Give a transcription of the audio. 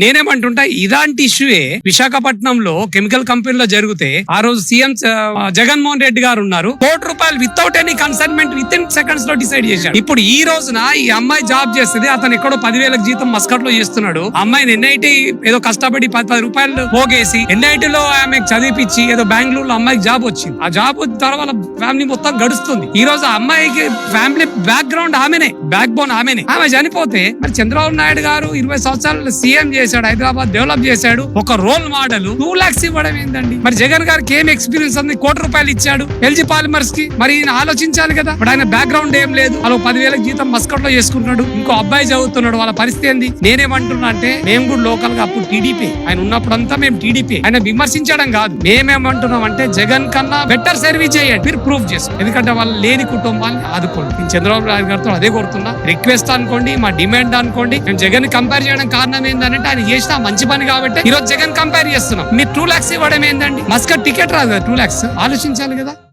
నేనేమంటుంటా ఇలాంటి ఇష్యూయే విశాఖపట్నంలో కెమికల్ కంపెనీలో జరిగితే ఆ రోజు సీఎం జగన్మోహన్ రెడ్డి గారు ఉన్నారు, ₹1 without any consignment with in seconds లో డిసైడ్ చేశాడు. ఇప్పుడు ఈ రోజున ఈ అమ్మాయి జాబ్ చేస్తుంది, అతను ఎక్కడో 10,000 జీతం మస్కట్ లో చేస్తున్నాడు. అమ్మాయిని ఎన్ఐటి ఏదో కష్టపడి ₹10 పోగేసి ఎన్ఐటి లో ఆమె చదివిపించి ఏదో బెంగళూరులో అమ్మాయికి జాబ్ వచ్చింది. ఆ జాబ్ తర్వాత ఫ్యామిలీ మొత్తం గడుస్తుంది. ఈ రోజు ఆ అమ్మాయికి ఫ్యామిలీ బ్యాక్ గ్రౌండ్ ఆమెనే, బ్యాక్ బోన్ ఆమెనే. ఆమె చనిపోతే మరి చంద్రబాబు నాయుడు గారు 20 సంవత్సరాలు సీఎం చేశాడు, హైదరాబాద్ డెవలప్ చేశాడు, ఒక రోల్ మోడల్ 2 lakhs ఇవ్వడం ఏంటండి? మరి జగన్ గారికి ఏం ఎక్స్పీరియన్స్ ఉంది? ₹1 ఇచ్చాడు ఎల్జీ పాలిమర్స్ కి. మరి ఈయన ఆలోచించాలి కదా. ఇప్పుడు ఆయన బ్యాక్ గ్రౌండ్ ఏం లేదు, అలా 10,000 జీతం మస్కట్ లో చేసుకుంటున్నాడు, ఇంకో అబ్బాయి చదువుతున్నాడు, వాళ్ళ పరిస్థితి ఏంది? నేనేమంటున్నా అంటే మేము కూడా లోకల్ గా అప్పుడు టీడీపీ, ఆయన ఉన్నప్పుడంతా మేము టీడీపీ, ఆయన విమర్శించడం కాదు. మేమేమంటున్నాం అంటే జగన్ కన్నా బెటర్ సర్వీస్ చేయండి, మీరు ప్రూవ్ చేసుకోండి. ఎందుకంటే వాళ్ళు లేని కుటుంబాన్ని ఆదుకోండి. నేను చంద్రబాబు నాయుడు గారితో అదే కోరుతున్నా. రిక్వెస్ట్ అనుకోండి, మా డిమాండ్ అనుకోండి. మేము జగన్ కంపేర్ చేయడం కారణం ఏంటంటే ఆయన చేసిన మంచి పని కాబట్టి ఈ రోజు జగన్ కంపేర్ చేస్తున్నాం. మీరు 2 lakhs ఇవ్వడం ఏంటండి? మస్కట్ టికెట్ రాదు కదా 2 lakhs, ఆలోచించాలి కదా.